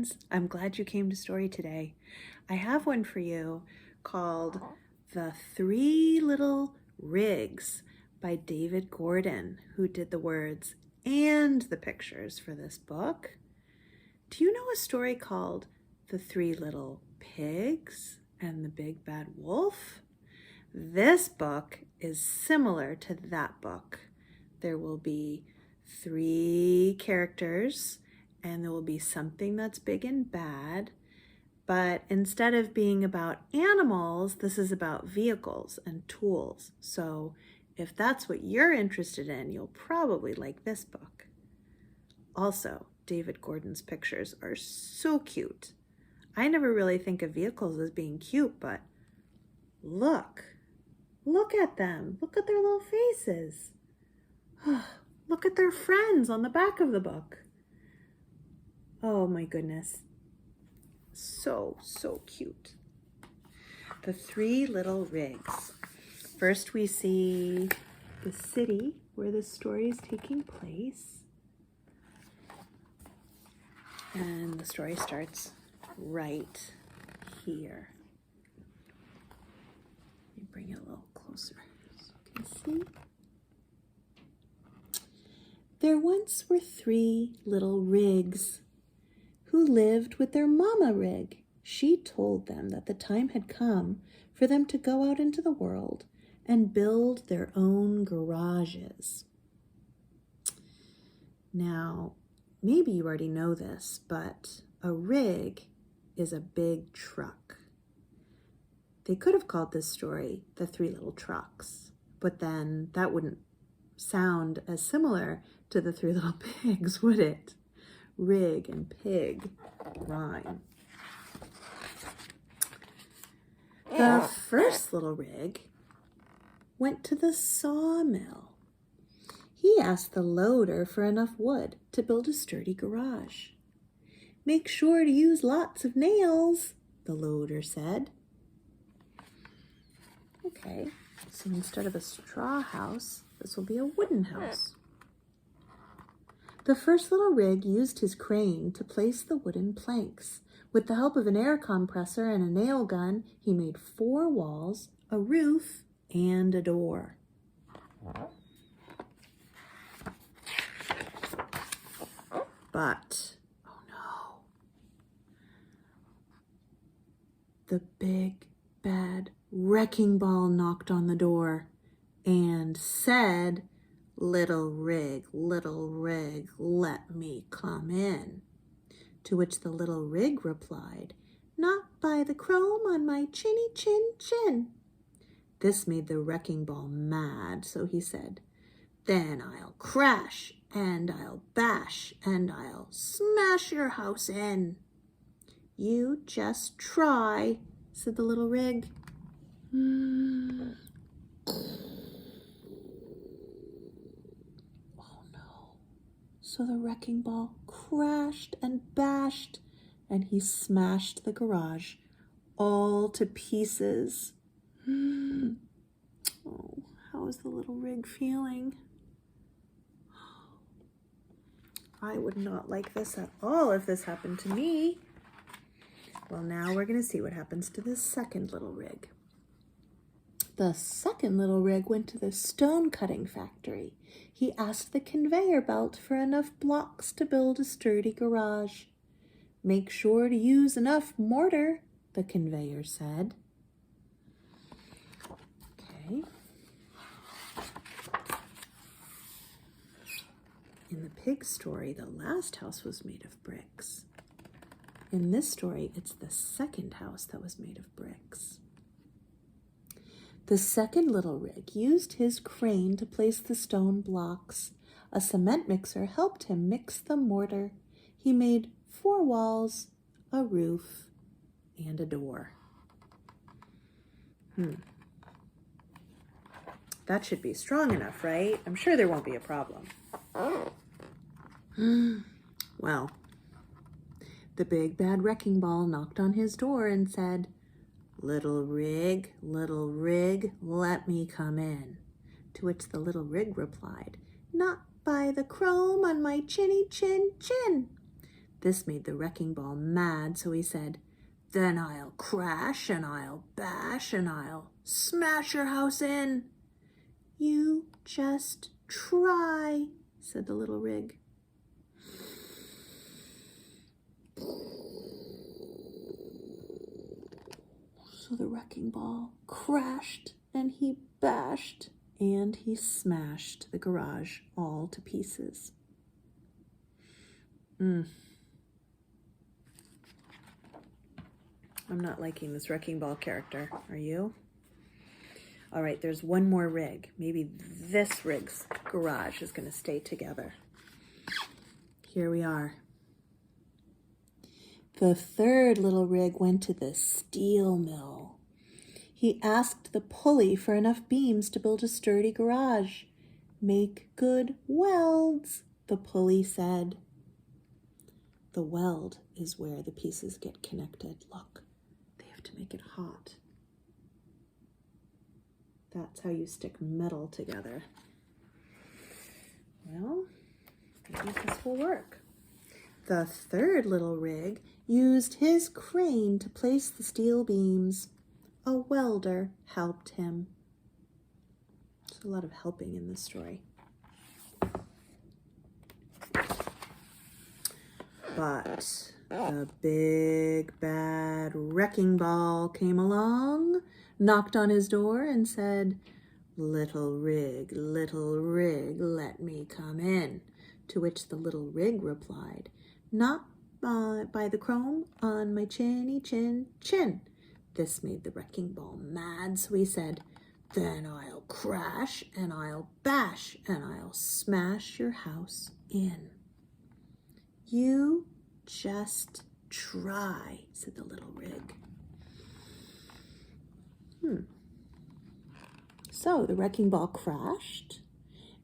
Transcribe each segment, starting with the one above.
friends. I'm glad you came to story today. I have one for you called The Three Little Rigs by David Gordon, who did the words and the pictures for this book. Do you know a story called The Three Little Pigs and the Big Bad Wolf? This book is similar to that book. There will be 3 characters and there will be something that's big and bad. But instead of being about animals, this is about vehicles and tools. So if that's what you're interested in, you'll probably like this book. Also, David Gordon's pictures are so cute. I never really think of vehicles as being cute, but look at them. Look at their little faces. Look at their friends on the back of the book. Oh my goodness. So cute. The Three Little Rigs. First we see the city where the story is taking place. And the story starts right here. Let me bring it a little closer so you can see. There once were 3 little rigs who lived with their mama rig. She told them that the time had come for them to go out into the world and build their own garages. Now, maybe you already know this, but a rig is a big truck. They could have called this story The 3 Little Trucks, but then that wouldn't sound as similar to The 3 Little Pigs, would it? Rig and pig rhyme. The first little rig went to the sawmill. He asked the loader for enough wood to build a sturdy garage. Make sure to use lots of nails, the loader said. Okay, so instead of a straw house, this will be a wooden house. The first little rig used his crane to place the wooden planks. With the help of an air compressor and a nail gun, he made 4 walls, a roof, and a door. But, oh no, the big bad wrecking ball knocked on the door and said, little rig, let me come in." To which the little rig replied, "Not by the chrome on my chinny chin chin." This made the wrecking ball mad, so he said, "Then I'll crash, and I'll bash, and I'll smash your house in." "You just try," said the little rig. So the wrecking ball crashed and bashed, and he smashed the garage all to pieces. Oh, how is the little rig feeling? I would not like this at all if this happened to me. Well, now we're going to see what happens to the second little rig. The second little rig went to the stone cutting factory. He asked the conveyor belt for enough blocks to build a sturdy garage. "Make sure to use enough mortar," the conveyor said. Okay. In the pig story, the last house was made of bricks. In this story, it's the second house that was made of bricks. The second little rig used his crane to place the stone blocks. A cement mixer helped him mix the mortar. He made 4 walls, a roof, and a door. That should be strong enough, right? I'm sure there won't be a problem. Well, the big bad wrecking ball knocked on his door and said, little rig, let me come in." To which the little rig replied, "Not by the chrome on my chinny chin chin." This made the wrecking ball mad, so he said, "Then I'll crash and I'll bash and I'll smash your house in." "You just try," said the little rig. So the wrecking ball crashed and he bashed and he smashed the garage all to pieces. I'm not liking this wrecking ball character. Are you? All right, there's one more rig. Maybe this rig's garage is going to stay together. Here we are. The third little rig went to the steel mill. He asked the pulley for enough beams to build a sturdy garage. "Make good welds," the pulley said. The weld is where the pieces get connected. Look, they have to make it hot. That's how you stick metal together. Well, maybe this will work. The third little rig used his crane to place the steel beams. A welder helped him. There's a lot of helping in this story. But the big bad wrecking ball came along, knocked on his door and said, little rig, let me come in." To which the little rig replied, "Not by the chrome on my chinny chin chin." This made the wrecking ball mad, so he said, "Then I'll crash and I'll bash and I'll smash your house in." "You just try," said the little rig. So the wrecking ball crashed,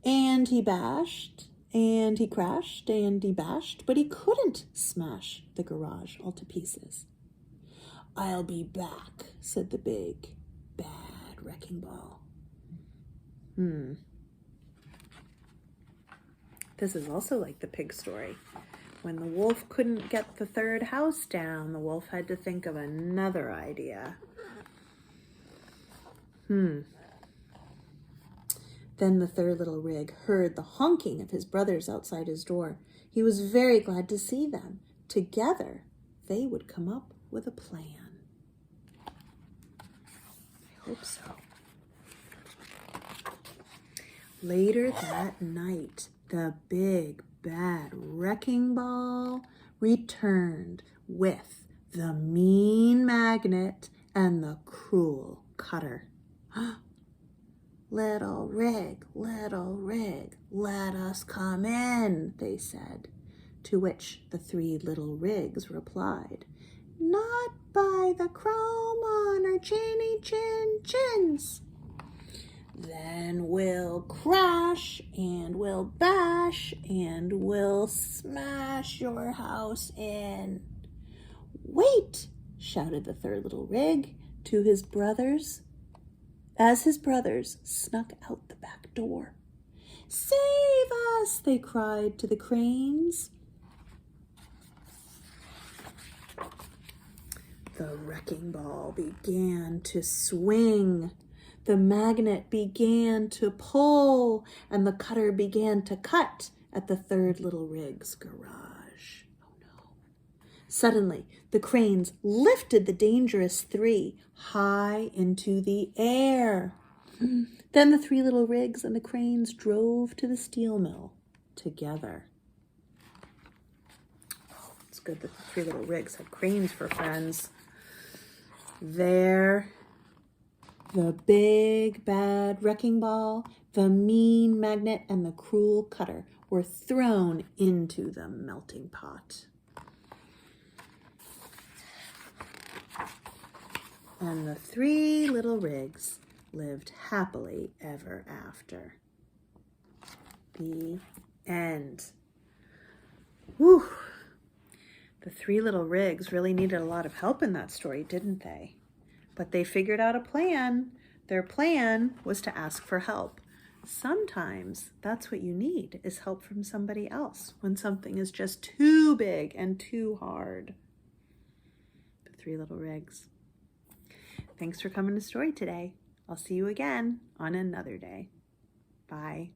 and he bashed, and he crashed, and he bashed, but he couldn't smash the garage all to pieces. "I'll be back," said the big, bad wrecking ball. This is also like the pig story. When the wolf couldn't get the third house down, the wolf had to think of another idea. Then the third little rig heard the honking of his brothers outside his door. He was very glad to see them. Together, they would come up with a plan. I hope so. Later that night, the big bad wrecking ball returned with the mean magnet and the cruel cutter. Little rig, let us come in," they said. To which the three little rigs replied, "Not by the chrome on our chinny chin chins." "Then we'll crash and we'll bash and we'll smash your house in." "Wait," shouted the third little rig to his brothers, as his brothers snuck out the back door. "Save us," they cried to the cranes. The wrecking ball began to swing. The magnet began to pull, and the cutter began to cut at the third little rig's garage. Oh no. Suddenly, the cranes lifted the dangerous three high into the air. Then the three little rigs and the cranes drove to the steel mill together. Oh, it's good that the three little rigs had cranes for friends. There, the big bad wrecking ball, the mean magnet, and the cruel cutter were thrown into the melting pot. And the three little rigs lived happily ever after. The end. Whew. The three little rigs really needed a lot of help in that story, didn't they? But they figured out a plan. Their plan was to ask for help. sometimes that's what you need, is help from somebody else when something is just too big and too hard. The three little rigs. Thanks for coming to Story today. I'll see you again on another day. Bye.